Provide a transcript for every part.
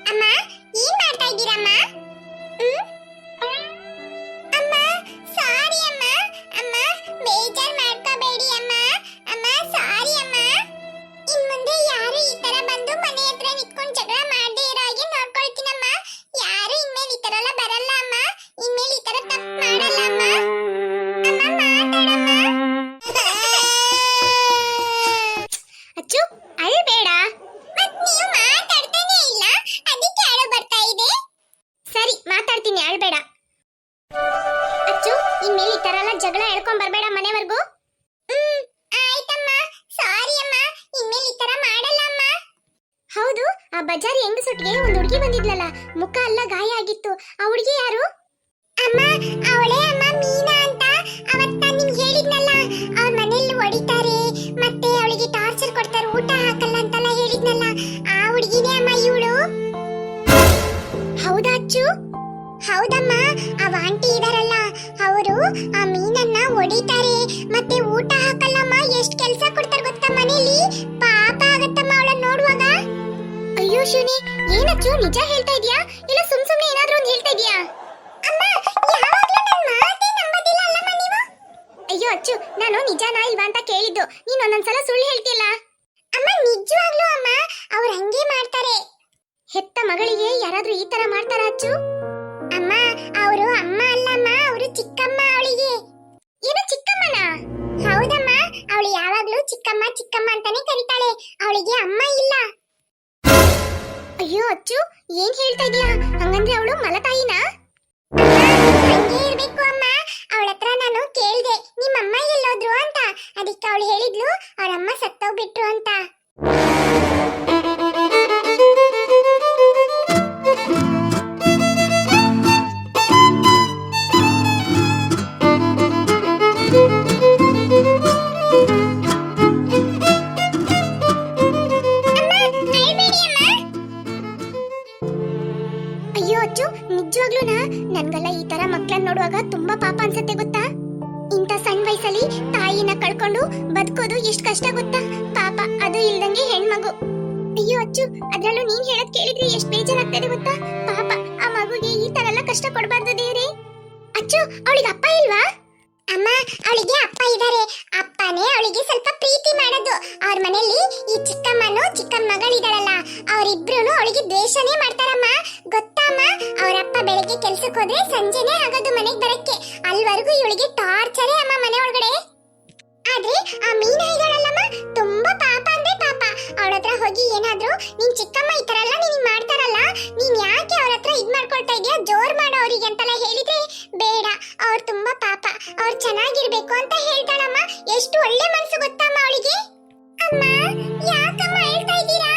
ಅಮ್ಮ ಏನ್ ಮಾಡ್ತಾ ಇದ್ದೀರಮ್ಮ? ಅಮ್ಮ ಸಾರಿ ಅಮ್ಮ. ಅಮ್ಮ ಬೇಜಾರ್ ಮಾಡ್ಕೋಬೇಡಿ ಅಮ್ಮ. ಅಮ್ಮ ಸಾರಿ ಅಮ್ಮ. ಇನ್ ಮುಂದೆ ಯಾರು ಈ ತರ ಬಂದು ಮನೆ ಹತ್ರ ನಿಂತ್ಕೊಂಡು ಜಗಳ ಮಾಡದೇ ಇರೋ ಹಾಗೆ ನೋಡ್ಕೊಳ್ತೀನಮ್ಮ. ಯಾರು ಇನ್ಮೇಲೆ ಈ ತರ ಎಲ್ಲ ಬರಲ್ಲ ಅಮ್ಮ. ಇನ್ಮೇಲೆ ಈ ತರ ತಪ್ಪು ಮಾಡಲ್ಲ ಅಮ್ಮ. ಅಮ್ಮ ಮಾತಾಡಮ್ಮ. ಅಚ್ಚು ಅಳ್ಬೇಡ. ಮತ್ ನೀವು ಮಾತಾಡ್ತಾನೆ ಇಲ್ಲ, ಅದಕ್ಕೆ ಅಳು ಬರ್ತಾ ಇದೆ. ಸರಿ ಮಾತಾಡ್ತೀನಿ, ಅಳ್ಬೇಡ. ಅಚ್ಚು ಇನ್ಮೇಲೆ ಈ ತರ ಎಲ್ಲ ಜಗಳ ಹೇಳ್ಕೊಂಡ್ ಬರ್ಬೇಡ ಮನೆವರೆಗೂ. ಆಯ್ತಮ್ಮ. ಸಾರಿ ಅಮ್ಮ. ಇನ್ಮೇಲೆ ಈ ತರ ಮಾಡಲ್ಲ ಅಮ್ಮ. ಹೌದು, ಆ ಬಜಾರಿ ಹೆಂಗಸೊಟ್ಟಿಗೆ ಒಂದು ಹುಡುಗಿ ಬಂದಿದ್ಲಲ್ಲ, ಮುಖ ಎಲ್ಲ ಗಾಯ ಆಗಿತ್ತು. ಆ ಹುಡುಗಿ ಯಾರು? ಅಮ್ಮ ಅವಳೇ ಅಮ್ಮ, ಮೀನಾ ಅಂತ. ಅವತ್ತು ನಾನು ನಿಮ್ಗೆ ಹೇಳಿದ್ನಲ್ಲ, ಅವ್ರ ಮನೆಯಲ್ಲಿ ಹೊಡಿತಾರೆ ಮತ್ತೆ ಅವಳಿಗೆ ಟಾರ್ಚರ್ ಕೊಡ್ತಾರೆ, ಊಟ ಹಾಕಲ್ಲ ಅಂತೆಲ್ಲ ಹೇಳಿದ್ನಲ್ಲ, ಆ ಹುಡುಗಿನೇ ಅಮ್ಮ ಇವಳು. ಹೌದಾ ಅಚ್ಚು? ಹೌದಮ್ಮ. ಆ ಆಂಟಿ ಇದಾರಲ್ಲ, ಅವರು ಆ ಮೀನನ್ನ ಹೊಡಿತಾರೆ ಮತ್ತೆ ಊಟ ಹಾಕಲ್ಲಮ್ಮ. ಎಷ್ಟು ಕೆಲಸ ಕೊಡ್ತಾರೆ ಗೊತ್ತಾ ಮನೇಲಿ. ಪಾಪ ಆಗತ್ತಮ್ಮ ಅವಳನ್ನ ನೋಡುವಾಗ. ಅಯ್ಯೋ ಶಿವನಿ, ಏನಚ್ಚು ನಿಜ ಹೇಳ್ತಾ ಇದೀಯಾ ಇಲ್ಲ ಸುಮ್ನೆ ಏನಾದ್ರೂ ಒಂದು ಹೇಳ್ತಾ ಇದೀಯಾ? ಅಮ್ಮ ಯಾವಾಗ್ಲೂ ನನ್ನ ಮಾತೇ ನಂಬೋದಿಲ್ಲ ಅಲ್ಲಮ್ಮ ನೀವು. ಅಯ್ಯೋ ಅಚ್ಚು, ನಾನು ನಿಜನಾ ಇಲ್ವಾ ಅಂತ ಕೇಳಿದ್ದು, ನೀನು ಒಂದೊಂದ್ಸಲ ಸುಳ್ಳು ಹೇಳ್ತಿಲ್ಲ. ಅಮ್ಮ ನಿಜವಾಗ್ಲೂ ಅಮ್ಮ, ಅವ್ರು ಹಂಗೆ ಮಾಡ್ತಾರೆ. ಹೆತ್ತ ಮಗಳಿಗೆ ಯಾರಾದ್ರೂ ಈ ತರ ಮಾಡ್ತಾರಾ ಅಚ್ಚು? ಅಮ್ಮ ಅವರು ಅಮ್ಮ ಅಲ್ಲಮ್ಮ, ಅವರು ಚಿಕ್ಕಮ್ಮ ಅವಳಿಗೆ. ಏನು ಚಿಕ್ಕಮ್ಮನ? ಹೌದಮ್ಮ, ಅವಳು ಯಾವಾಗ್ಲೂ ಚಿಕ್ಕಮ್ಮ ಚಿಕ್ಕಮ್ಮ ಅಂತಾನೆ ಕರೀತಾಳೆ, ಅವಳಿಗೆ ಅಮ್ಮ ಇಲ್ಲ. ಅಯ್ಯೋ ಅಚ್ಚು, ಏನ್ ಹೇಳ್ತಾ ಇದೀಯಾ? ಹಂಗಂದ್ರೆ ಅವಳು ಮಲತಾಯಿನಾ? ಹಂಗೆ ಇರ್ಬೇಕು ಅಮ್ಮ. ಅವಳ ಹತ್ರ ನಾನು ಕೇಳ್ದೆ ನಿಮ್ಮಮ್ಮ ಎಲ್ಲೋದ್ರು ಅಂತ, ಅದಕ್ಕೆ ಅವಳು ಹೇಳಿದ್ಲು ಅವರಮ್ಮ ಸತ್ತೋಗ್ಬಿಟ್ರು ಅಂತ. ಅಯ್ಯೋ ಅಚ್ಚು, ನಿಜವಾಗ್ಲೂನಾ? ನನ್ಗೆಲ್ಲ ಈ ತರ ಮಕ್ಳನ್ನ ನೋಡುವಾಗ ತುಂಬಾ ಪಾಪ ಅನ್ಸತ್ತೆ ಗೊತ್ತಾ. ಇಂಥ ಸಣ್ಣ ವಯಸ್ಸಲ್ಲಿ ತಾಯಿನ ಕಳ್ಕೊಂಡು ಬದುಕೋದು ಎಷ್ಟು ಕಷ್ಟ ಗೊತ್ತಾ. ಪಾಪ, ಅದು ಇಲ್ದಂಗೆ ಹೆಣ್ಮಗು. ಅಯ್ಯೋ ಅಚ್ಚು, ಅದ್ರಲ್ಲೂ ನೀನ್ ಹೇಳದ್ ಕೇಳಿದ್ರೆ ಎಷ್ಟು ಬೇಜಾರಾಗ್ತದೆ ಗೊತ್ತಾ. ಪಾಪ, ಆ ಮಗುಗೆ ಈ ತರ ಎಲ್ಲ ಕಷ್ಟ ಕೊಡ್ಬಾರ್ದು ದೇವ್ರೆ. ಅಚ್ಚು, ಅವಳಿಗೆ ಅಪ್ಪ ಇಲ್ವಾ? ಅಮ್ಮ ಅವಳಿಗೆ ಅಪ್ಪ ಇದ್ದಾರೆ. ಅಪ್ಪನೇ ಅವಳಿಗೆ ಸ್ವಲ್ಪ ಪ್ರೀತಿ ಮಾಡೋದು. ಅವ್ರ ಮನೆಯಲ್ಲಿ ಈ ಚಿಕ್ಕಮ್ಮನು ಚಿಕ್ಕಮ್ಮ ಮಗಳಿದಾಳಲ್ಲ, ಅವರಿಬ್ರು ಅವಳಿಗೆ ದ್ವೇಷನೇ ಮಾಡ್ತಾರಮ್ಮ ಗೊತ್ತಮ್ಮ. ಅವರಪ್ಪ ಬೆಳಗ್ಗೆ ಕೆಲ್ಸಕ್ಕೆ ಹೋದ್ರೆ ಸಂಜೆನೇ ಆಗೋದು ಮನೆಗೆ ಬರಕ್ಕೆ. ಅಲ್ವರೆಗೂ ಇವಳಿಗೆ ಟಾರ್ಚರೇ ಅಮ್ಮ ಮನೆ ಒಳಗಡೆ. ಆದ್ರೆ ಆ ಮೀನಾ ಇದಾಳಲ್ಲಮ್ಮ, ತುಂಬಾ ಪಾಪ ಅಂದ್ರೆ ಪಾಪ. ಅವಳ ಹತ್ರ ಹೋಗಿ ಏನಾದ್ರೂ ನಿನ್ ಚಿಕ್ಕಮ್ಮ ಈ ತರ ಎಲ್ಲ ನೀನ್ ಮಾಡ್ತಾರಲ್ಲ, ನೀನ್ ಯಾಕೆ ಅವ್ರ ಹತ್ರ ಇದ್ ಮಾಡ್ಕೊಳ್ತಾ ಇದೀಯಾ, ಜೋರ್ ಮಾಡೋ ಅವ್ರಿಗೆ ಅಂತೆಲ್ಲ ಹೇಳಿದ್ರೆ ಬೇಡ, ಅವ್ರು ತುಂಬಾ ಪಾಪ, ಅವ್ರು ಚೆನ್ನಾಗಿರ್ಬೇಕು ಅಂತ ಹೇಳ್ತಾಳಮ್ಮ. ಎಷ್ಟು ಒಳ್ಳೆ ಮನ್ಸು ಗೊತ್ತಮ್ಮ ಅವಳಿಗೆ. ಅಮ್ಮ ಯಾಕಮ್ಮ ಹೇಳ್ತಾ ಇದ್ದೀರಾ?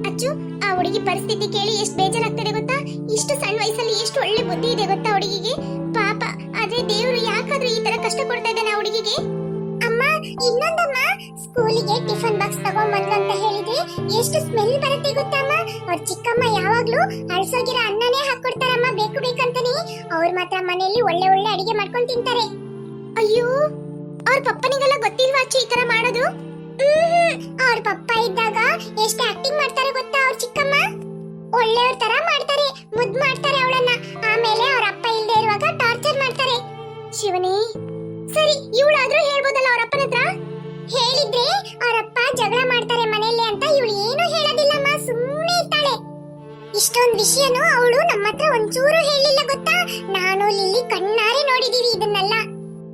ಅಚ್ಚು, ಆ ಹುಡುಗಿ ಪರಿಸ್ಥಿತಿ ಕೇಳಿ ಎಷ್ಟು ಬೇಜಾರಾಗ್ತದೆ ಗೊತ್ತಾ. ಇಷ್ಟು ಸಣ್ಣ ವಯಸ್ಸಲ್ಲಿ ಎಷ್ಟು ಒಳ್ಳೆ ಬುದ್ಧಿ ಇದೆ ಗೊತ್ತಾ ಹುಡುಗಿಗೆ. ಪಾಪ, ಆದ್ರೆ ದೇವ್ರು ಯಾಕಾದ್ರೂ ಈ ತರ ಕಷ್ಟ ಕೊಡ್ತಾ ಇದ್ದಾನೆ ಆ ಹುಡುಗಿಗೆ. ಅಮ್ಮ ಇನ್ನೊಂದಮ್ಮ, ಸ್ಕೂಲಿಗೆ ಟಿಫನ್ ಬಾಕ್ಸ್ ತಗೊಂಡ್ಬಂದ್ಲು ಅಂತ ಹೇಳಿದ್ರೆ ಎಷ್ಟು ಸ್ಮೆಲ್ ಬರುತ್ತೆ ಗೊತ್ತಮ್ಮ. ಅವ್ರ ಚಿಕ್ಕಮ್ಮ ಯಾವಾಗ್ಲೂ ಅಳ್ಸೋಗಿರೋ ಅನ್ನನೇ ಹಾಕೊಡ್ತಾರಮ್ಮ ಬೇಕು ಬೇಕಂತಾನೆ. ಅವ್ರ ಮಾತ್ರ ಮನೆಯಲ್ಲಿ ಒಳ್ಳೆ ಒಳ್ಳೆ ಅಡಿಗೆ ಮಾಡ್ಕೊಂಡು ತಿಂತಾರೆ. ಅಯ್ಯೋ, ಅವ್ರ ಪಪ್ಪನಿಗೆಲ್ಲ ಗೊತ್ತಿಲ್ವಾ ಅಚ್ಚು ಈ ತರ ಮಾಡೋದು? ಅವ್ರ ಪಪ್ಪ ಇದ್ದಾಗ ಎಷ್ಟು ಆಕ್ಟಿಂಗ್ ಮಾಡ್ತಾರೆ ಗೊತ್ತಾ ಅವ್ರ ಚಿಕ್ಕಮ್ಮ. ಒಳ್ಳೆಯವ್ರ ತರ ಮಾಡ್ತಾರೆ, ಮುದ್ದು ಮಾಡ್ತಾರೆ ಅವಳನ್ನ. ಆಮೇಲೆ ಅವ್ರ ಅಪ್ಪ ಇಲ್ಲದೆ ಇರುವಾಗ ಟಾರ್ಚರ್ ಮಾಡ್ತಾರೆ. ಶಿವನೇ, ಸರಿ ಇವಳಾದ್ರೂ ಹೇಳ್ಬೋದಲ್ಲ ಅವ್ರ ಅಪ್ಪನ ಹತ್ರ. ಹೇಳಿದ್ರೆ ಅವರಪ್ಪ ಜಗಳ ಮಾಡ್ತಾರೆ ಮನೆಯಲ್ಲಿ ಅಂತ ಇವಳು ಏನು ಹೇಳೋದಿಲ್ಲಮ್ಮ, ಸುಮ್ಮನೆ ಇರ್ತಾಳೆ. ಇಷ್ಟೊಂದು ವಿಷಯನೂ ಅವಳು ನಮ್ಮ ಹತ್ರ ಒಂಚೂರು ಹೇಳಿಲ್ಲ ಗೊತ್ತಾ. ನಾನು ಲಿಲ್ಲಿ ಕಣ್ಣಾರೆ ನೋಡಿದೀವಿ ಇದನ್ನೆಲ್ಲ.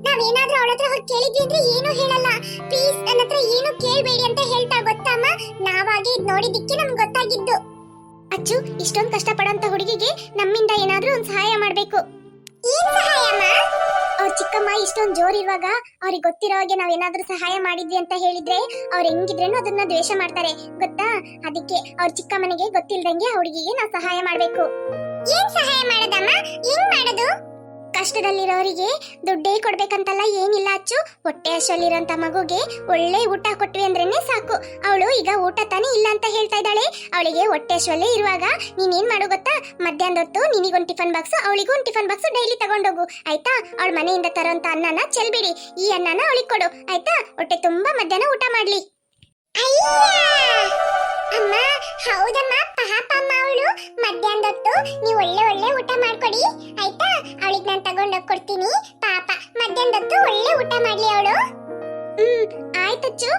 ನಾವೇನಾದ್ರೂ ಅವಳ ಹತ್ರ ಹೋಗಿ ಕೇಳಿದ್ವಿ ಅಂದ್ರೆ ಏನು ಹೇಳಲ್ಲ. ಪ್ಲೀಸ್ ನನ್ನ ಹತ್ರ ಏನು ಕೇಳಬೇಡಿ ಅಂತ ಹೇಳ್ತಾ ಗೊತ್ತಮ್ಮ. ನಾವಾಗೆ ಇದ್ ನೋಡಿದಿಕ್ಕೆ ನಮ್ಗೆ ಗೊತ್ತಾಗಿದ್ದು. ಅಚ್ಚು, ಇಷ್ಟೊಂದು ಕಷ್ಟ ಪಡೋಂತ ಹುಡುಗಿಗೆ ನಮ್ಮಿಂದ ಏನಾದ್ರೂ ಒಂದು ಸಹಾಯ ಮಾಡ್ಬೇಕು. ಏನ್ ಸಹಾಯಮ್ಮ? ಅವ್ರ ಚಿಕ್ಕಮ್ಮ ಇಷ್ಟೊಂದು ಜೋರ್ ಇರುವಾಗ ಅವ್ರಿಗೆ ಗೊತ್ತಿರೋ ಹಾಗೆ ನಾವೇನಾದ್ರೂ ಸಹಾಯ ಮಾಡಿದ್ವಿ ಅಂತ ಹೇಳಿದ್ರೆ ಅವ್ರು ಹೆಂಗಿದ್ರೇನು ಅದನ್ನ ದ್ವೇಷ ಮಾಡ್ತಾರೆ ಗೊತ್ತಾ. ಅದಕ್ಕೆ ಅವ್ರ ಚಿಕ್ಕಮ್ಮನಿಗೆ ಗೊತ್ತಿಲ್ದಂಗೆ ಆ ಹುಡುಗಿಗೆ ನಾವು ಸಹಾಯ ಮಾಡ್ಬೇಕು. ಏನ್ ಸಹಾಯ ಮಾಡೋದಮ್ಮ? ಹೆಂಗ್ ಮಾಡೋದು? ಕಷ್ಟದಲ್ಲಿರೋರಿಗೆ ದುಡ್ಡೇ ಕೊಡ್ಬೇಕಂತಲ್ಲ ಏನಿಲ್ಲ ಅಚ್ಚು. ಹೊಟ್ಟೆ ಹಸಿರಲ್ಲಿರೋಂತ ಮಗುಗೆ ಒಳ್ಳೆ ಊಟ ಕೊಟ್ವಿ ಅಂದ್ರೇನೆ ಸಾಕು. ಅವಳು ಈಗ ಊಟ ತಾನೇ ಇಲ್ಲ ಅಂತ ಹೇಳ್ತಾ ಇದ್ದಾಳೆ. ಅವಳಿಗೆ ಹೊಟ್ಟೆ ಹಸಿವಲ್ಲೇ ಇರುವಾಗ ನೀನೇನ್ ಮಾಡು ಗೊತ್ತಾ, ಮಧ್ಯಾಹ್ನದ ಹೊತ್ತು ನಿನಗೊಂದು ಟಿಫನ್ ಬಾಕ್ಸ್ ಅವಳಿಗೂ ಒಂದು ಟಿಫನ್ ಬಾಕ್ಸ್ ಡೈಲಿ ತಗೊಂಡೋಗು ಆಯ್ತಾ. ಅವಳ ಮನೆಯಿಂದ ತರೋಂತ ಅನ್ನನ ಚೆಲ್ಬಿಡಿ, ಈ ಅನ್ನನ ಅವಳಿಗೆ ಕೊಡು ಆಯ್ತಾ. ಹೊಟ್ಟೆ ತುಂಬಾ ಮಧ್ಯಾಹ್ನ ಊಟ ಮಾಡ್ಲಿ. ಅಮ್ಮ ಹೌದಮ್ಮ, ಪಾಪಮ್ಮ ಅವಳು ಮಧ್ಯಾಹ್ನದ ಹೊತ್ತು ನೀವು ಒಳ್ಳೆ ಒಳ್ಳೆ ಊಟ ಮಾಡ್ಕೊಡಿ ಆಯ್ತಾ. ಅವಳಿಗೆ ನಾನು ತಗೊಂಡೋಗಿ ಕೊಡ್ತೀನಿ. ಪಾಪ ಮಧ್ಯಾಹ್ನದ ಹೊತ್ತು ಒಳ್ಳೆ ಊಟ ಮಾಡ್ಲಿ ಅವಳು. ಆಯ್ತಚ್ಚು.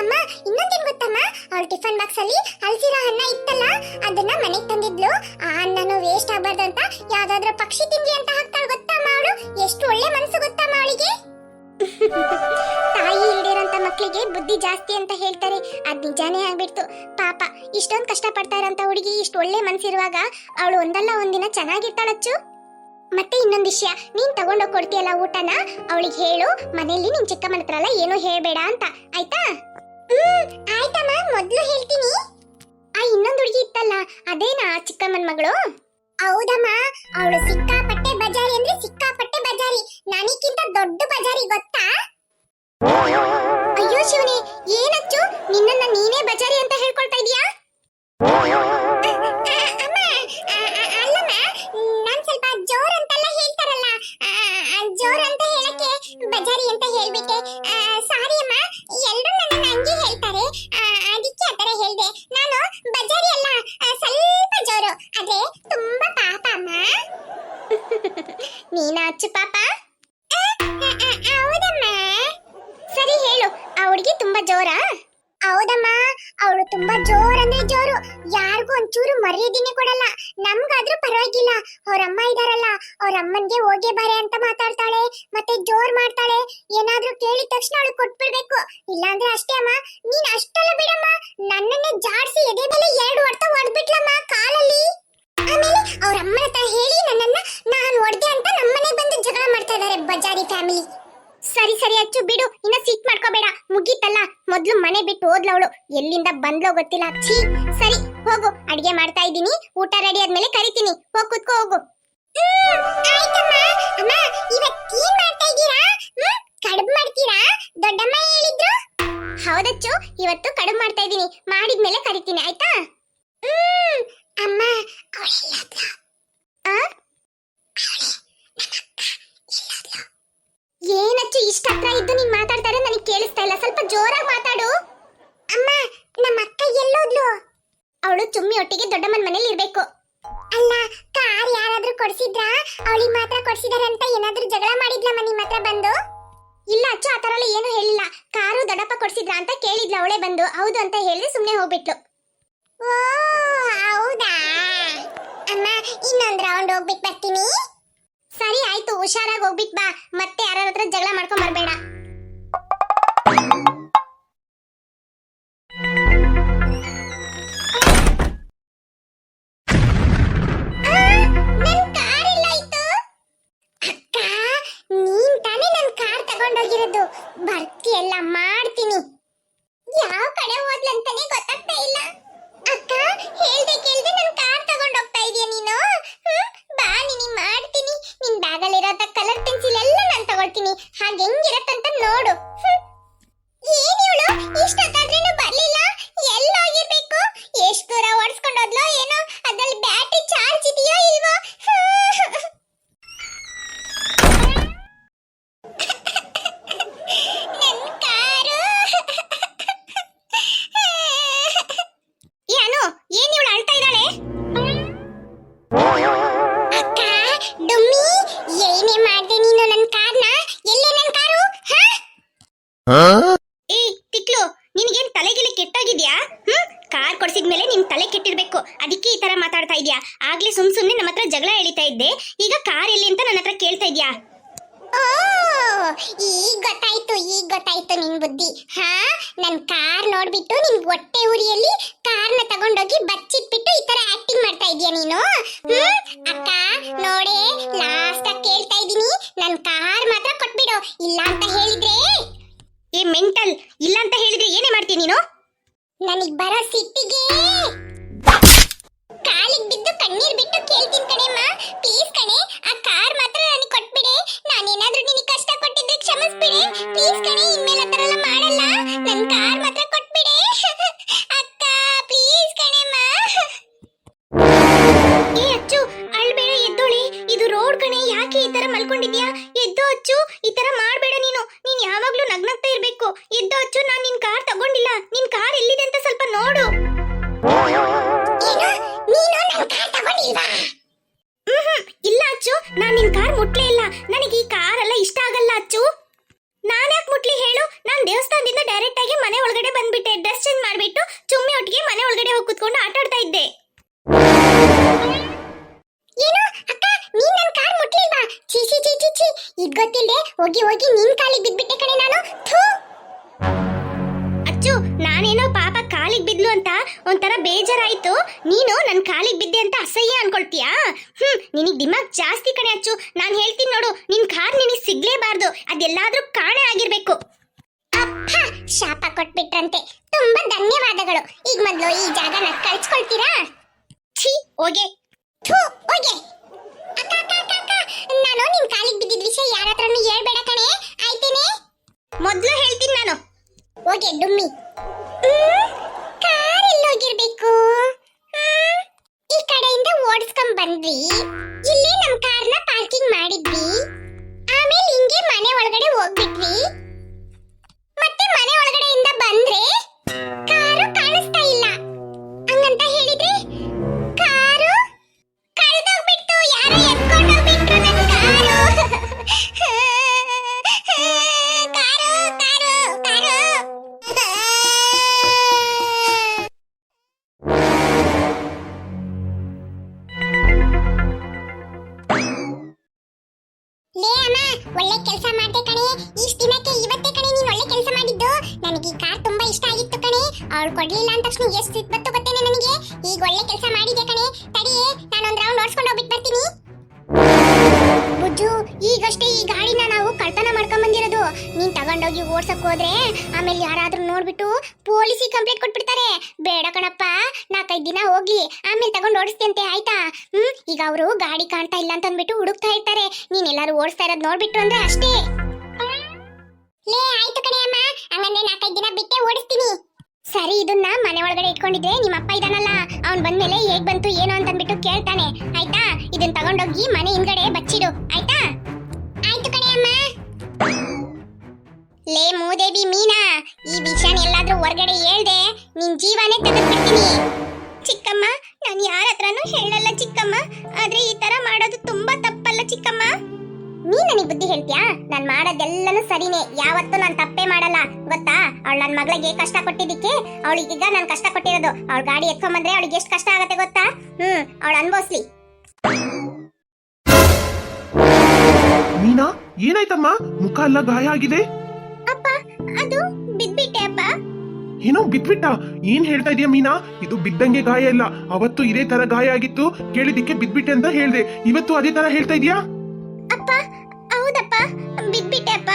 ಅಮ್ಮ ಇನ್ನೊಂದೇನ್ ಗೊತ್ತಮ್ಮ, ಅವಳ ಟಿಫನ್ ಬಾಕ್ಸ್ ಅಲ್ಲಿ ಹಲಸಿರೋ ಅನ್ನ ಇತ್ತಲ್ಲ, ಅದನ್ನ ಮನೆಗೆ ತಂದಿದ್ಲು. ಆ ಅನ್ನನು ವೇಸ್ಟ್ ಆಗ್ಬಾರ್ದು ಅಂತ ಯಾವ್ದಾದ್ರು ಪಕ್ಷಿ ತಿಂಡಿ ಅಂತ ಹಾಕ್ತಾಳ ಗೊತ್ತಮ್ಮ ಅವಳು. ಎಷ್ಟು ಒಳ್ಳೆ ಮನಸ್ಸು ಗೊತ್ತಮ್ಮ ಅವಳಿಗೆ. ತಾಯಿ ಇಲ್ದಿರೋಂತ ಮಕ್ಕಳಿಗೆ ಬುದ್ಧಿ ಜಾಸ್ತಿ ಅಂತ ಹೇಳ್ತಾರೆ, ಅದ್ ನಿಜಾನೇ ಆಗ್ಬಿಡ್ತು. ಪಾಪ ಇಷ್ಟೊಂದು ಕಷ್ಟ ಪಡ್ತಾ ಇರೋಂತ ಹುಡುಗಿ ಇಷ್ಟು ಒಳ್ಳೆ ಮನ್ಸಿರುವಾಗ ಅವಳು ಒಂದಲ್ಲ ಒಂದಿನ ಚೆನ್ನಾಗಿರ್ತಾಳಚ್ಚು. ಮತ್ತೆ ಇನ್ನೊಂದ್ ವಿಷಯ, ನೀನ್ ತಗೊಂಡೋಗಿ ಕೊಡ್ತೀಯಲ್ಲ ಊಟನ, ಅವಳಿಗೆ ಹೇಳು ಮನೆಯಲ್ಲಿ ನಿನ್ ಚಿಕ್ಕಮ್ಮನ ಹತ್ರ ಎಲ್ಲ ಏನು ಹೇಳ್ಬೇಡ ಅಂತ ಆಯ್ತಾ. ಆಯ್ತಮ್ಮ, ಮೊದ್ಲು ಹೇಳ್ತೀನಿ. ಆ ಇನ್ನೊಂದು ಹುಡುಗಿ ಇತ್ತಲ್ಲ, ಅದೇನಾ ಚಿಕ್ಕಮ್ಮನ ಮಗಳು? ಹೌದಮ್ಮ, ಅವಳು ಸಿಕ್ಕಾಪಟ್ಟೆ ಬಜಾರಿ ಅಂದ್ರೆ ಸಿಕ್ಕಾಪಟ್ಟೆ ಬಜಾರಿ. ನನಗಿಂತ ದೊಡ್ಡ ಬಜಾರಿ ಗೊತ್ತಾ. ಅಯ್ಯೋ ಶಿವನೇ, ಏನಚ್ಚು ನಿನ್ನನ್ನ ನೀನೇ ಬಜಾರಿ ಅಂತ ಹೇಳ್ಕೊಳ್ತಾ ಇದೀಯಾ? ಅಲ್ಲಮ್ಮ, ನಾನ್ ಸ್ವಲ್ಪ ಜೋರ್ ಅಂತೆಲ್ಲ ಹೇಳ್ತಾರಲ್ಲ, ಜೋರ್ ಅಂತ ಹೇಳಕ್ಕೆ ಬಜಾರಿ ಅಂತ ಹೇಳ್ಬಿಟ್ಟೆ. ಸಾರಿ ಅಮ್ಮ, ಎಲ್ರು ನನ್ನ ಹಂಗೆ ಹೇಳ್ತಾರೆ, ಅದಕ್ಕೆ ಆತರ ಹೇಳ್ದೆ. ನಾನು ಬಜಾರಿ ಅಲ್ಲ, ಸ್ವಲ್ಪ ಜೋರು, ಆದ್ರೆ ತುಂಬಾ ಪಾಪ ಅಮ್ಮ. ನೀನಾ ಅಚ್ಚು ಪಾಪ? ಹೌದಮ್ಮ. ಸರಿ ಹೇಳು, ಆ ಹುಡುಗಿ ತುಂಬಾ ಜೋರಾ? ಹೌದಮ್ಮ, ಅವಳು ತುಂಬಾ ಜೋರ್ ಅಂದ್ರೆ ಜೋರು. ಯಾರಿಗೂ ಒಂಚೂರು ಮರ್ಯಾದೆನೇ ಕೊಡಲ್ಲ. ನಮ್ಗಾದ್ರೂ ಪರವಾಗಿಲ್ಲ, ಅವ್ರಮ್ಮ ಇದಾರಲ್ಲ, ಅವ್ರಮ್ಮನ್ಗೆ ಹೋಗಿ ಬಾರೆ ಅಂತ ಮಾತಾಡ್ತಾಳೆ, ಮತ್ತೆ ಜೋರ್ ಮಾಡ್ತಾಳೆ. ಏನಾದ್ರೂ ಕೇಳಿದ ತಕ್ಷಣ ಅವಳು ಕೊಟ್ಬಿಡ್ಬೇಕು, ಇಲ್ಲಾಂದ್ರೆ ಅಷ್ಟೇ ಅಮ್ಮ. ನೀನ್ ಅಷ್ಟೆಲ್ಲ ಬಿಡಮ್ಮ, ನನ್ನನ್ನೇ ಜಾಡ್ಸಿ ಎದೆ ಮೇಲೆ 2 ಹೊಡೆತ ಹೊಡೆದ್ಬಿಟ್ಲಮ್ಮ ಕಾಲಲ್ಲಿ. ಆಮೇಲೆ ಅವ್ರ ಅಮ್ಮನ ಹತ್ರ ಹೇಳಿ ನನ್ನನ್ನ ನಾನು ಹೊಡೆದೆ ಅಂತ ನಮ್ಮನೆ ಬಂದು ಜಗಳ ಮಾಡ್ತಾ ಇದಾರೆ ಬಜಾರಿ ಫ್ಯಾಮಿಲಿ. ಸರಿ ಸರಿ ಅಚ್ಚು ಬಿಡು, ಇನ್ನ ಸಿಟ್ ಮಾಡ್ಕೋಬೇಡ, ಮುಗೀತಲ್ಲ. ಮೊದ್ಲು ಮನೆ ಬಿಟ್ಟು ಹೋದ್ಲವಳು, ಎಲ್ಲಿಂದ ಬಂದ್ಲೋ ಗೊತ್ತಿಲ್ಲ. ಛೀ, ಸರಿ ಹೋಗು, ಅಡಿಗೆ ಮಾಡ್ತಾ ಇದ್ದೀನಿ, ಊಟ ರೆಡಿ ಆದ್ಮೇಲೆ ಕರಿತೀನಿ, ಹೋಗ್ ಕುತ್ಕೋ ಹೋಗು. ಆಯ್ತಮ್ಮ. ಅಮ್ಮ ಇವತ್ತೇನ್ ಮಾಡ್ತಾ ಇದ್ದೀರಾ? ಕಡುಬು ಮಾಡ್ತೀರಾ? ದೊಡ್ಡಮ್ಮ ಹೇಳಿದ್ರು. ಹೌದಚ್ಚು, ಇವತ್ತು ಕಡುಬು ಮಾಡ್ತಾ ಇದ್ದೀನಿ, ಮಾಡಿದ್ಮೇಲೆ ಕರಿತೀನಿ ಆಯ್ತಾ. ಅಮ್ಮ ಏನಚ್ಚು ಇಷ್ಟ ಹತ್ರ ಇದ್ದು ನೀನ್ ಮಾತಾಡ್ತಾರೆ ನನಗೆ ಕೇಳಿಸ್ತಾ ಇಲ್ಲ, ಸ್ವಲ್ಪ ಜೋರಾಗಿ ಮಾತಾಡು. ಅಮ್ಮ ನಮ್ಮ ಅಕ್ಕ ಎಲ್ಲೋದ್ಲು? ಅವಳು ಚುಮ್ಮಿ ಒಟ್ಟಿಗೆ ದೊಡ್ಡಮ್ಮನ ಮನೇಲಿ ಇರ್ಬೇಕು. ಅಲ್ಲ, ಕಾರ್ ಯಾರಾದ್ರೂ ಕೊಡ್ಸಿದ್ರಾ? ಅವಳಿಗೆ ಮಾತ್ರ ಕೊಡ್ಸಿದಾರೆ ಅಂತ ಏನಾದ್ರೂ ಜಗಳ ಮಾಡಿದ್ಲಮ್ಮ ನಿಮ್ಮ ಹತ್ರ ಬಂದು? ಇಲ್ಲ ಅಚ್ಚು, ಆತರ ಎಲ್ಲ ಏನು ಹೇಳಿಲ್ಲ. ಕಾರು ದೊಡ್ಡಪ್ಪ ಕೊಡ್ಸಿದ್ರಾ ಅಂತ ಕೇಳಿದ್ಲ, ಅವಳೇ ಬಂದು ಹೌದು ಅಂತ ಹೇಳಿದ್ರೆ ಸುಮ್ನೆ ಹೋಗ್ಬಿಟ್ಲು. ಓ ಹೌದಾ ಅಮ್ಮ, ಇನ್ನೊಂದ್ ರೌಂಡ್ ಹೋಗ್ಬಿಟ್ಟು ಬರ್ತೀನಿ. ಸರಿ ಆಯ್ತು, ಹುಷಾರಾಗಿ ಹೋಗ್ಬಿಟ್ ಬಾ, ಮತ್ತೆ ಯಾರ ಹತ್ರ ಜಗಳ ಮಾಡ್ಕೊಂಡ್ ಬರ್ಬೇಡ. ನನ್ ಕಾರ್ ಇಲ್ಲ ಇತ್ತು. ಅಕ್ಕ, ನೀನ್ ತಾನೇ ನನ್ ಕಾರ್ ತಗೊಂಡೋಗಿರೋದು, ಬರ್ತಿಯಲ್ಲ ಮಾಡ್ತೀನಿ. ಯಾವ ಕಡೆ ಹೋದ್ಲಂತಾನೆ ಗೊತ್ತಾಗ್ತಾ ಇಲ್ಲ. ಅಕ್ಕ ಹೇಳ್ದೆ ಕೇಳ್ದೆ ನನ್ ಕಾರ್ ತಗೊಂಡೋಗ್ತಾ ಇದೀಯ ನೀನು. ಬಾ ನಿನಗೆ ಮಾಡ್ತೀನಿ. ನಿನ್ ಬ್ಯಾಗಲ್ಲಿರೋ ಕಲರ್ ಪೆನ್ಸಿಲ್ ಎಲ್ಲ ನಾನು ತಗೊಳ್ತೀನಿ, ಹಾಗೆ ಹೆಂಗಿರತ್ತಂತ ನೋಡು. ಏನ್ ಇವಳು ಇಷ್ಟೊತ್ತಾದ್ರೇನು ಬರ್ಲಿಲ್ಲ, ಎಲ್ಲೋಗಿರ್ಬೇಕು? ಎಷ್ಟು ದೂರ ಓಡಿಸ್ಕೊಂಡೋದ್ಲೋ ಏನೋ, ಅದ್ರಲ್ಲಿ ಬ್ಯಾಟ್ರಿ ಚಾರ್ಜ್ ಇದೆಯೋ ಇಲ್ವೋ? ನನ್ ಕಾರು. ಏನು ಏನ್ ಇವಳು ಅಳ್ತಾ ಇದ್ದಾಳೆ? ಅಕ್ಕ ಡುಮ್ಮಿ, ಏನೇ ಮಾಡ್ದೆ ನೀನು ನನ್ ಕಾರ್ನ? ಎಲ್ಲೇ ನನ್ ಕಾರು? ಏ ತಿಕ್ಲು, ನಿನಗೇನ್ ತಲೆಗಿಲೆ ಕೆಟ್ಟೋಗಿದ್ಯಾ? ಕಾರ್ ಕೊಡ್ಸಿದ್ಮೇಲೆ ನಿನ್ ತಲೆ ಕೆಟ್ಟಿರ್ಬೇಕು, ಅದಕ್ಕೆ ಈ ತರ ಮಾತಾಡ್ತಾ ಇದ್ಯಾ. ಆಗ್ಲೇ ಸುಮ್ನೆ ನಮ್ಮ ಹತ್ರ ಜಗಳ ಎಳಿತಾ ಇದ್ದೆ, ಈಗ ಕಾರ್ ಎಲ್ಲಿ ಅಂತ ನನ್ನ ಹತ್ರ ಕೇಳ್ತಾ ಇದ್ಯಾ? ಓ ಈಗ ಗೊತ್ತಾಯ್ತು ನಿನ್ ಬುದ್ಧಿ. ನನ್ ಕಾರ್ ನೋಡ್ಬಿಟ್ಟು ನಿನ್ ಹೊಟ್ಟೆ ಉರಿಯಲ್ಲಿ ಕಾರ್ನ ತಗೊಂಡೋಗಿ ಬಚ್ಚಿಟ್ಬಿಟ್ಟು ಈ ತರ ಆಕ್ಟಿಂಗ್ ಮಾಡ್ತಾ ಇದೀಯ ನೀನು. ಅಕ್ಕ ನೋಡೆ, ಲಾಸ್ಟ್ ಆಗಿ ಕೇಳ್ತಾ ಇದೀನಿ, ನನ್ ಕಾರ್ ಮಾತ್ರ ಕೊಟ್ಬಿಡು, ಇಲ್ಲ ಅಂತ ಹೇಳಿದ್ರೆ. ಏ ಮೆಂಟಲ್, ಇಲ್ಲ ಅಂತ ಹೇಳಿದ್ರೆ ಏನೇ ಮಾಡ್ತೀನಿ ನೀನು? ನನಗ್ ಬರೋ ಸಿಟ್ಟಿಗೆ ಕಾಲಿಗೆ ಬಿದ್ದು ಕಣ್ಣೀರ್ ಬಿಟ್ಟು ಕೇಳ್ತೀನಿ ಕಣೆಮ್ಮ, ಪ್ಲೀಸ್ ಕಣೆ, ಆ ಕಾರ್ ಮಾತ್ರ ನನಗೆ ಕೊಟ್ಬಿಡು. ಅಚ್ಚು, ಈ ತರ ಮಾಡ್ಬೇಡ ನೀನು. ನೀನ್ ಯಾವಾಗ್ಲೂ ನಗ್ನಗ್ತಾ ಇರ್ಬೇಕು. ಎದ್ದು ಅಚ್ಚು, ನಾನ್ ನಿನ್ ಕಾರ್ ತಗೊಂಡಿಲ್ಲ. ನಿನ್ ಕಾರ್ ಎಲ್ಲಿದೆ ಅಂತ ಸ್ವಲ್ಪ ನೋಡು. ಇಲ್ಲ ಅಚ್ಚು, ನಾನ್ ನಿನ್ ಕಾರ್ ಮುಟ್ಲೇ ಇಲ್ಲ. ನನಗೆ ಈ ಕಾರ್ ಎಲ್ಲ ಇಷ್ಟ ಆಗಲ್ಲ ಅಚ್ಚು. ನಾನ್ ಯಾಕೆ ಮುಟ್ಲಿ ಹೇಳು? ನಾನ್ ದೇವಸ್ಥಾನದಿಂದ ಡೈರೆಕ್ಟ್ ಆಗಿ ಮನೆ ಒಳಗಡೆ ಬಂದ್ಬಿಟ್ಟೆ. ಡ್ರೆಸ್ ಚೇಂಜ್ ಮಾಡ್ಬಿಟ್ಟು ಚುಮ್ಮಿ ಒಟ್ಟಿಗೆ ಮನೆ ಒಳಗಡೆ ಹೋಗಿ ಕುತ್ಕೊಂಡು ಆಟ ಆಡ್ತಾ ಇದ್ದೆ. ಏನು ಅಕ್ಕ, ನೀನ್ ನನ್ ಕಾರ್ ಮುಟ್ಲಿಲ್ವಾ? ಚೀ ಚೀ ಚೀ ಚೀ, ಇದ್ ಗೊತ್ತಿಲ್ಲದೆ ಹೋಗಿ ಹೋಗಿ ನಿನ್ ಕಾಲಿಗೆ ಬಿದ್ಬಿಟ್ಟೆ ಕಣೆ ನಾನು. ಥೂ ಅಚ್ಚು, ನಾನೇನೋ ಪಾಪ ಕಾಲಿಗೆ ಬಿದ್ಲು ಅಂತ ಒಂಥರ ಬೇಜಾರಾಯ್ತು. ನೀನು ನನ್ ಕಾಲಿಗೆ ಬಿದ್ದೆ ಅಂತ ಅಸಹ್ಯ ಅನ್ಕೊಳ್ತೀಯಾ? ನಿನಗ್ ದಿಮಾಗ್ ಜಾಸ್ತಿ ಕಣೆ ಅಚ್ಚು. ನಾನ್ ಹೇಳ್ತೀನಿ ನೋಡು, ನಿನ್ ಕಾರ್ ನಿನಗ್ ಸಿಗ್ಲೇಬಾರ್ದು. ಅದೆಲ್ಲಾದ್ರೂ ಕಾಣೆ ಆಗಿರ್ಬೇಕು. ಅಪ್ಪ, ಶಾಪ ಕೊಟ್ಬಿಟ್ರಂತೆ. ತುಂಬಾ ಧನ್ಯವಾದಗಳು. ಈಗ ಮೊದ್ಲು ಈ ಜಾಗನ ಕಳ್ಸ್ಕೊಳ್ತೀರಾ? ಛೀ, ಹೋಗೆ. ಥೂ, ಹೋಗೆ. ಅಕ್ಕ ಅಕ್ಕ ಅಕ್ಕ ಅಕ್ಕ, ನಾನು ನಿನ್ ಕಾಲಿಗೆ ಬಿದ್ದಿದ್ ವಿಷಯ ಯಾರ ಹತ್ರನೂ ಹೇಳ್ಬೇಡ ಕಣೆ, ಆಯ್ತೇನೆ? ಮೊದ್ಲು ಹೇಳ್ತೀನಿ ನಾನು. ಹೋಗೆ ಡುಮ್ಮಿ. ಕಾರ್ ಎಲ್ಲೋಗಿರ್ಬೇಕು? ಈ ಕಡೆಯಿಂದ ಓಡಿಸ್ಕೊಂಡ್ ಬಂದ್ವಿ. ಇಲ್ಲಿ ನಮ್ ಕಾರ್ನ ಪಾರ್ಕಿಂಗ್ ಮಾಡಿದ್ವಿ. ಆಮೇಲೆ ಹಿಂಗೆ ಮನೆ ಒಳಗಡೆ ಹೋಗ್ಬಿಟ್ವಿ. ಮತ್ತೆ ಮನೆ ಒಳಗಡೆಯಿಂದ ಬಂದ್ರೆ ಕಾರು ಕಾಣಿಸ್ತಾ ಇಲ್ಲ. ಹಂಗಂತ ಹೇಳಿದ್ರೆ ಕಾರು ಕಳ್ದೋಗ್ಬಿಟ್ಟು ಯಾರೋ ಎತ್ಕೊಂಡು ಹೋಗ್ಬಿಟ್ರು ನನ್ ಕಾರು. ಒಳ್ಳೆ ಕೆಲಸ ಮಾಡ್ದೆ ಕಣೆ. ಇಷ್ಟ ದಿನಕ್ಕೆ ಇವತ್ತೇ ಕಣೆ ನೀನ್ ಒಳ್ಳೆ ಕೆಲಸ ಮಾಡಿದ್ದು. ನನಗೆ ಈ ಕಾರ್ ತುಂಬಾ ಇಷ್ಟ ಆಗಿತ್ತು ಕಣೆ. ಅವಳು ಕೊಡ್ಲಿಲ್ಲ ಅಂದ ತಕ್ಷಣ ಎಷ್ಟು ಸಿಟ್ಟು ಗೊತ್ತೇನೆ ನನಗೆ. ಈಗ ಒಳ್ಳೆ ಕೆಲಸ ಮಾಡಿದೆ ಕಣೆ. ತಡಿಯೇ, ನಾನೊಂದ್ ರೌಂಡ್ ಓಡಿಸ್ಕೊಂಡು ಹೋಗ್ಬಿಟ್ಟು ಬರ್ತೀನಿ. ಬುಜ್ಜು, ಈಗಷ್ಟೇ ಈ ಗಾಡಿನ ನಾವು ಕಳ್ತನ ಮಾಡ್ಕೊಂಡ್ ಬಂದಿರೋದು. ನೀನ್ ತಗೊಂಡೋಗಿ ಓಡ್ಸಕ್ ಹೋದ್ರೆ ಆಮೇಲೆ ಯಾರಾದ್ರೂ ನೋಡ್ಬಿಟ್ಟು ಪೊಲೀಸಿಗೆ ಕಂಪ್ಲೇಂಟ್ ಕೊಟ್ಬಿಡ್ತಾರೆ. ಬೇಡ ಕಣಪ್ಪ, 4-5 ದಿನ ಹೋಗ್ಲಿ, ಆಮೇಲೆ ತಗೊಂಡ್ ಓಡಿಸ್ತಿಯಂತೆ, ಆಯ್ತಾ? ಈಗ ಅವರು ಗಾಡಿ ಕಾಣ್ತಾ ಇಲ್ಲ ಅಂತ ಅಂದ್ಬಿಟ್ಟು ಹುಡುಕ್ತಾ ಇರ್ತಾರೆ. ನೀನ್ ಎಲ್ಲಾರು ಓಡಿಸ್ತಾ ಇರೋದ್ ನೋಡ್ಬಿಟ್ಟು ಅಂದ್ರೆ ಅಷ್ಟೇ. ಲೇ, ಆಯ್ತು ಕಣೆ ಅಮ್ಮ, ಹಂಗಂದ್ರೆ 4-5 ದಿನ ಬಿಟ್ಟೆ ಓಡಿಸ್ತೀನಿ. ಸರಿ, ಇದನ್ನ ಮನೆ ಒಳಗಡೆ ಇಟ್ಕೊಂಡಿದ್ರೆ ನಿಮ್ಮ ಅಪ್ಪ ಇದಾನಲ್ಲ, ಅವ್ನ್ ಬಂದ್ಮೇಲೆ ಹೇಗ್ ಬಂತು ಏನು ಅಂತ ಅಂದ್ಬಿಟ್ಟು ಕೇಳ್ತಾನೆ, ಆಯ್ತಾ? ಇದನ್ನ ತಗೊಂಡೋಗಿ ಮನೆ ಹಿಂದ್ಗಡೆ ಬಚ್ಚಿಡು, ಆಯ್ತಾ? ಆಯ್ತು ಕಣೆ ಅಮ್ಮ. ಲೇ ಮೂದೇವಿ ಮೀನಾ, ಈ ವಿಷಯನ ಎಲ್ಲಾದ್ರೂ ಹೊರಗಡೆ ಹೇಳ್ದೆ ನಿನ್ ಜೀವನೇ ತೆಗೆದ್ಬಿಡ್ತೀನಿ. ಚಿಕ್ಕಮ್ಮ, ನಾನು ಯಾರ ಹತ್ರನೂ ಹೇಳಲ್ಲ ಚಿಕ್ಕಮ್ಮ. ಆದ್ರೆ ಈ ತರ ಮಾಡೋದು ತುಂಬಾ ತಪ್ಪಲ್ಲ ಚಿಕ್ಕಮ್ಮ. ನೀನ್ ನನಗೆ ಬುದ್ಧಿ ಹೇಳ್ತೀಯಾ? ನಾನ್ ಮಾಡೋದೆಲ್ಲನೂ ಸರಿನೇ. ಯಾವತ್ತೂ ನಾನ್ ತಪ್ಪೇ ಮಾಡಲ್ಲ, ಗೊತ್ತಾ? ಅವಳು ನನ್ನ ಮಗಳಿಗೆ ಕಷ್ಟ ಕೊಟ್ಟಿದ್ದಕ್ಕೆ ಅವಳಿಗೀಗ ನಾನು ಕಷ್ಟ ಕೊಟ್ಟಿರೋದು. ಅವಳ ಗಾಡಿ ಎತ್ಕೊಂಬಂದ್ರೆ ಅವಳಿಗೆ ಎಷ್ಟು ಕಷ್ಟ ಆಗತ್ತೆ ಗೊತ್ತಾ? ಅವಳು ಅನ್ಭವಿಸ್ಲಿ. ಮೀನಾ, ಏನಾಯ್ತಮ್ಮ? ಮುಖ ಎಲ್ಲ ಗಾಯ ಆಗಿದೆ. ಅಪ್ಪ, ಅದು ಬಿದ್ಬಿಟ್ಟೆ ಅಪ್ಪ. ಏನೋ ಬಿದ್ಬಿಟ್ಟ? ಏನ್ ಹೇಳ್ತಾ ಇದೀಯ ಮೀನಾ? ಇದು ಬಿದ್ದಂಗೆ ಗಾಯ ಇಲ್ಲ. ಅವತ್ತು ಇದೇ ತರ ಗಾಯ ಆಗಿತ್ತು, ಕೇಳಿದಿಕ್ಕೆ ಬಿದ್ಬಿಟ್ಟೆ ಅಂತ ಹೇಳ್ದೆ. ಇವತ್ತು ಅದೇ ತರ ಹೇಳ್ತಾ ಇದೀಯಾ? ಅಪ್ಪ, ಹೌದಪ್ಪ, ಬಿದ್ಬಿಟ್ಟೆ ಅಪ್ಪ.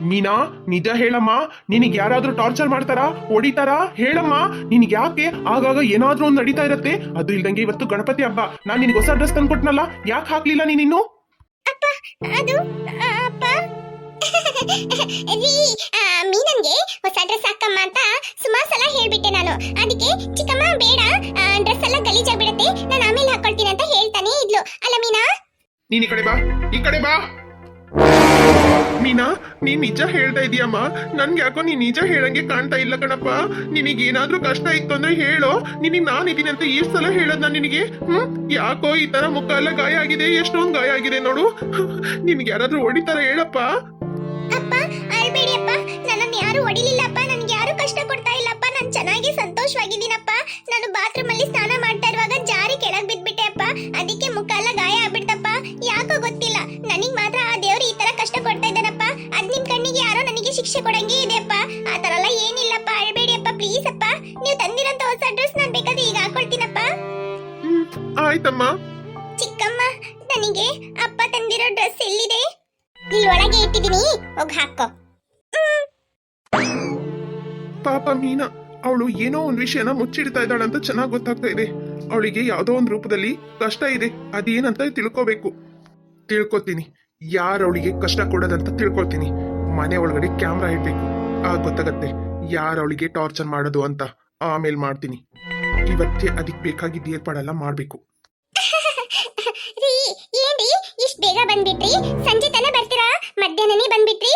ಮೀನಾ, ನಿಜ ಹೇಳಮ್ಮ. ನಿನಗ್ ಯಾರಾದ್ರೂ ಟಾರ್ಚರ್ ಮಾಡ್ತಾರಾ, ಹೊಡಿತಾರಾ? ಹೇಳಮ್ಮ. ನಿನಗ್ ಯಾಕೆ ಆಗಾಗ ಏನಾದ್ರೂ ಒಂದ್ ನಡೀತಾ ಇರತ್ತೆ. ಅದು ಇಲ್ದಂಗೆ ಇವತ್ತು ಗಣಪತಿ ಹಬ್ಬ. ನಾನ್ ನಿನಗೆ ಹೊಸ ಡ್ರೆಸ್ ತಂದ್ಕೊಟ್ನಲ್ಲ, ಯಾಕೆ ಹಾಕ್ಲಿಲ್ಲ ನೀನಿನ್ನು? ಅಪ್ಪ, ಅದು ಅಪ್ಪ ರೀ, ಮೀನನ್ಗೆ ಹೊಸ ಡ್ರೆಸ್ ಹಾಕಮ್ಮ ಅಂತ ಸುಮಾರು ಸಲ ಹೇಳ್ಬಿಟ್ಟೆ ನಾನು. ಅದಕ್ಕೆ ಚಿಕ್ಕಮ್ಮ ಬೇಡ, ಡ್ರೆಸ್ ಎಲ್ಲ ಗಲೀಜಾಗ್ಬಿಡತ್ತೆ, ನಾನು ಆಮೇಲೆ ಹಾಕೊಳ್ತೀನಿ ಅಂತ ಹೇಳ್ತಾನೆ ಇದ್ಲು. ಅಲ್ಲ ಮೀನಾ? ನೀನ್ ಈ ಕಡೆ ಬಾ, ಈ ಕಡೆ ಬಾ. ಮೀನಾ, ನೀನ್ ನಿಜ ಹೇಳ್ತಾ ಇದೀಯಮ್ಮ. ನನ್ಗೆ ಯಾಕೋ ನೀನ್ ನಿಜ ಹೇಳಂಗೆ ಕಾಣ್ತಾ ಇಲ್ಲ ಕಣಪ್ಪ. ನಿನಗೆ ಏನಾದ್ರೂ ಕಷ್ಟ ಇತ್ತು ಅಂದ್ರೆ ಹೇಳೋ. ನಿನಗ್ ನಾನ್ ಇದೀನಿ ಅಂತ ಎಷ್ಟು ಸಲ ಹೇಳೋದ್ ನಾನ್ ನಿನಗೆ? ಯಾಕೋ ಈ ತರ ಮುಖ ಎಲ್ಲ ಗಾಯ ಆಗಿದೆ, ಎಷ್ಟೊಂದ್ ಗಾಯ ಆಗಿದೆ ನೋಡು. ನಿನ್ಗೆ ಯಾರಾದ್ರೂ ಹೊಡಿತಾರ ಹೇಳಪ್ಪ. ಅಪ್ಪ, ಅಳ್ಬೇಡಿ ಅಪ್ಪ, ನನ್ನನ್ನು ಯಾರು ಹೊಡಿಲಿಲ್ಲಪ್ಪ. ನನ್ಗೆ ಯಾರು ಕಷ್ಟ ಕೊಡ್ತಾ ಇಲ್ಲಪ್ಪ. ನಾನು ಚೆನ್ನಾಗಿ ಸಂತೋಷವಾಗಿದ್ದೀನಪ್ಪ. ನಾನು ಬಾತ್ರೂಮ್ ಅಲ್ಲಿ ಸ್ನಾನ ಮಾಡ್ತಾ ಇರುವಾಗ ಜಾರಿ ಕೆಳಗ್ ಬಿದ್ಬಿಟ್ಟೆ ಅಪ್ಪ. ಅದಕ್ಕೆ ಮುಖ ಎಲ್ಲ ಗಾಯ ಆಗ್ಬಿಡ್ತಪ್ಪ. ಯಾಕೋ ಗೊತ್ತಿಲ್ಲ, ನನಗ್ ಮಾತ್ರ ಆ ದೇವ್ರು ಈ ತರ ಕಷ್ಟ ಕೊಡ್ತಾ ಇದ್ದಾನಪ್ಪ. ಅದ್ ನಿಮ್ ಕಣ್ಣಿಗೆ ಯಾರೋ ನನಗೆ ಶಿಕ್ಷೆ ಕೊಡಂಗೆ ಇದೆಯಪ್ಪ. ಆ ತರ ಎಲ್ಲ ಏನಿಲ್ಲಪ್ಪ, ಅಳ್ಬೇಡಿ ಅಪ್ಪ, ಪ್ಲೀಸ್ ಅಪ್ಪ. ನೀವು ತಂದಿರೋಂತ ಹೊಸ ಡ್ರೆಸ್ ನಾನ್ ಬೇಕಾದ್ರೆ ಈಗ ಹಾಕೊಳ್ತೀನಪ್ಪ. ಆಯ್ತಮ್ಮ. ಚಿಕ್ಕಮ್ಮ, ನನಗೆ ಅಪ್ಪ ತಂದಿರೋ ಡ್ರೆಸ್ ಎಲ್ಲಿದೆ? ಇಲ್ಲಿ ಒಳಗೆ ಇಟ್ಟಿದ್ದೀನಿ, ಹೋಗಿ ಹಾಕೋ. ಪಾಪ ಮೀನಾ, ಅವಳು ಏನೋ ಒಂದ್ ವಿಷಯನ ಮುಚ್ಚಿಡ್ತಾ ಇದ್ದಾಳಂತ ಚೆನ್ನಾಗ್ ಗೊತ್ತಾಗ್ತಾ ಇದೆ. ಅವಳಿಗೆ ಯಾವ್ದೋ ಒಂದ್ ರೂಪದಲ್ಲಿ ಕಷ್ಟ ಇದೆ, ಅದೇನಂತ ತಿಳ್ಕೊತೀನಿ. ಯಾರು ಅವಳಿಗೆ ಕಷ್ಟ ಕೊಡೋದಂತ ತಿಳ್ಕೊಳ್ತೀನಿ. ಮನೆ ಒಳಗಡೆ ಕ್ಯಾಮ್ರಾ ಇಡ್ಬೇಕು, ಆಗ ಗೊತ್ತಾಗತ್ತೆ ಯಾರು ಅವಳಿಗೆ ಟಾರ್ಚರ್ ಮಾಡೋದು ಅಂತ. ಆಮೇಲೆ ಮಾಡ್ತೀನಿ. ಇವತ್ತೇ ಅದಕ್ಕೆ ಬೇಕಾಗಿದ್ದು ಏರ್ಪಾಡೆಲ್ಲ ಮಾಡ್ಬೇಕು. ಏನ್ರಿ, ಇಷ್ಟ ಬೇಗ ಬಂದ್ಬಿಟ್ರಿ? ಸಂಜೆ ತನ ಬರ್ತೀರಾ? ಮಧ್ಯಾಹ್ನನೇ ಬಂದ್ಬಿಟ್ರಿ.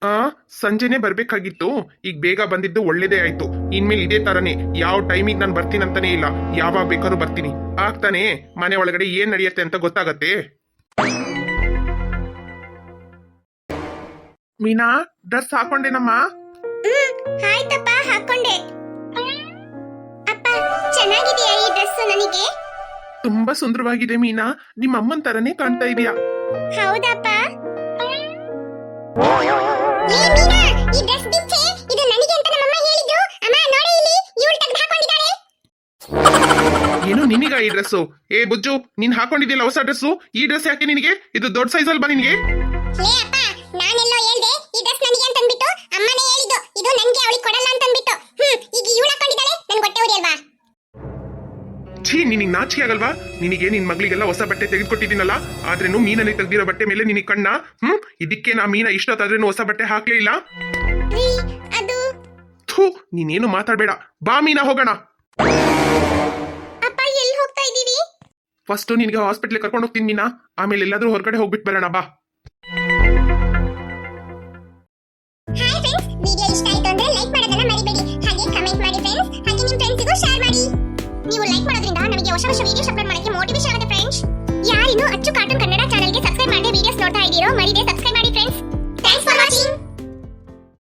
ಆ ಸಂಜೆನೆ ಬರ್ಬೇಕಾಗಿತ್ತು. ಈಗ ಬೇಗ ಬಂದಿದ್ದು ಒಳ್ಳೇದೇ ಆಯ್ತು. ಇನ್ಮೇಲೆ ಇದೇ ತರನೇ ಯಾವ ಟೈಮಿಗೆ ನಾನು ಬರ್ತೀನಂತಾನೆ ಇಲ್ಲ, ಯಾವಾಗ ಬೇಕಾದ್ರೂ ಬರ್ತೀನಿ. ಆಗ್ತಾನೆ ಮನೆ ಒಳಗಡೆ ಏನ್ ನಡೆಯುತ್ತೆ ಅಂತ ಗೊತ್ತಾಗತ್ತೆ. ಮೀನಾ, ಡ್ರೆಸ್ ಹಾಕೊಂಡೇನಮ್ಮ? ಆಯ್ತಪ್ಪ, ಹಾಕೊಂಡೆ. ಅಪ್ಪ, ಚೆನ್ನಾಗಿದೆಯಾ ಈ ಡ್ರೆಸ್? ನನಗೆ ತುಂಬಾ ಸುಂದರವಾಗಿದೆ ಮೀನಾ. ನಿಮ್ಮ ಅಮ್ಮನ್ ತರನೇ ಕಾಣ್ತಾ ಇದೀಯಾ. ಹೌದಪ್ಪ. ಏ ಮೀನಾ, ಈ ಡ್ರೆಸ್ ಬಿಚ್ಚೆ, ಇದು ನನಗೆ ಅಂತ ನಮ್ಮಮ್ಮ ಹೇಳಿದ್ರು. ಅಮ್ಮ ನೋಡಿ ಇಲ್ಲಿ, ಇವಳು ತೆಗೆದು ಹಾಕೊಂಡಿದ್ದಾಳೆ. ಏನು ನಿನಗ ಈ ಡ್ರೆಸ್ಸು? ಏ ಬುಜ್ಜು, ನೀನ್ ಹಾಕೊಂಡಿದ್ಯಲ್ಲ ಹೊಸ ಡ್ರೆಸ್ಸು, ಈ ಡ್ರೆಸ್ ಯಾಕೆ ನಿನಗೆ? ಇದು ದೊಡ್ಡ ಸೈಜ್ ಅಲ್ವಾ ನಿನಗೆ? ಲೇ ಅಪ್ಪ, ನಾನೆಲ್ಲೋ ಹೇಳ್ದೆ ಈ ಡ್ರೆಸ್ ನನಗೆ ಅಂತ ಅಂದ್ಬಿಟ್ಟು. ಅಮ್ಮನೇ ಹೇಳಿದ್ದು ಇದು ನನಗೆ, ಅವಳಿಗೆ ಕೊಡಲ್ಲ ಅಂತ ಅಂದ್ಬಿಟ್ಟು. ಈಗ ಇವಳು ಹಾಕೊಂಡಿದ್ದಾಳೆ, ನನ್ ಹೊಟ್ಟೆ ಉರಿ ಅಲ್ವಾ? ಛೀ, ನಿನಗೆ ನಾಚಿಕೆ ಆಗಲ್ವಾ? ನಿನಗೆ ನಿನ್ ಮಗಳಿಗೆಲ್ಲ ಹೊಸ ಬಟ್ಟೆ ತೆಗೆದುಕೊಟ್ಟಿದ್ದೀನಲ್ಲ, ಆದ್ರೇನು ಮೀನಲ್ಲಿ ತೆಗ್ದಿರೋ ಬಟ್ಟೆ ಮೇಲೆ ನಿನಗೆ ಕಣ್ಣ? ಇದಕ್ಕೆ ನಾ ಮೀನ ಇಷ್ಟೊತ್ತಾದ್ರೇನು ಹೊಸ ಬಟ್ಟೆ ಹಾಕ್ಲೇ ಇಲ್ಲ. ರೀ, ಅದು ಥೂ, ನೀನೇನು ಮಾತಾಡ್ಬೇಡ. ಬಾ ಮೀನಾ, ಹೋಗೋಣ. ಅಪ್ಪ, ಎಲ್ಲಿ ಹೋಗ್ತಾ ಇದ್ದೀವಿ? ಫಸ್ಟ್ ನಿನ್ಗೆ ಹಾಸ್ಪಿಟ್ಲ್ ಕರ್ಕೊಂಡು ಹೋಗ್ತೀನಿ ಮೀನಾ, ಆಮೇಲೆ ಎಲ್ಲಾದ್ರೂ ಹೊರಗಡೆ ಹೋಗ್ಬಿಟ್ಟು ಬರೋಣ, ಬಾ. ಹಾಯ್ ಫ್ರೆಂಡ್ಸ್, ವಿಡಿಯೋ ಇಷ್ಟ ಆಯ್ತು ಅಂದ್ರೆ ಲೈಕ್ ಮಾಡೋದನ್ನ ಮರಿಬೇಡಿ. ಹಾಗೆ ಕಮೆಂಟ್ ಮಾಡಿ ಫ್ರೆಂಡ್ಸ್. ಹಾಗೆ ನಿಮ್ಮ ಫ್ರೆಂಡ್ಸ್ಗೂ ಶೇರ್ ಮಾಡಿ. ನೀವು ಲೈಕ್ ಮಾಡೋದ್ರಿಂದ ನಮಗೆ ಹೊಸ ಹೊಸ ವಿಡಿಯೋಸ್ ಅಪ್ಲೋಡ್ ಮಾಡಕ್ಕೆ ಮೋಟಿವೇಶನ್ ಆಗುತ್ತೆ ಫ್ರೆಂಡ್ಸ್. ಯಾರಿನ್ನೂ ಅಚ್ಚು ಕಾರ್ಟೂನ್ ಕನ್ನಡ ಚಾನೆಲ್ಗೆ ಸಬ್ಸ್ಕ್ರೈಬ್ ಮಾಡದೆ ವಿಡಿಯೋಸ್ ನೋಡ್ತಾ ಇದ್ದೀರೋ ಮರಿದೆ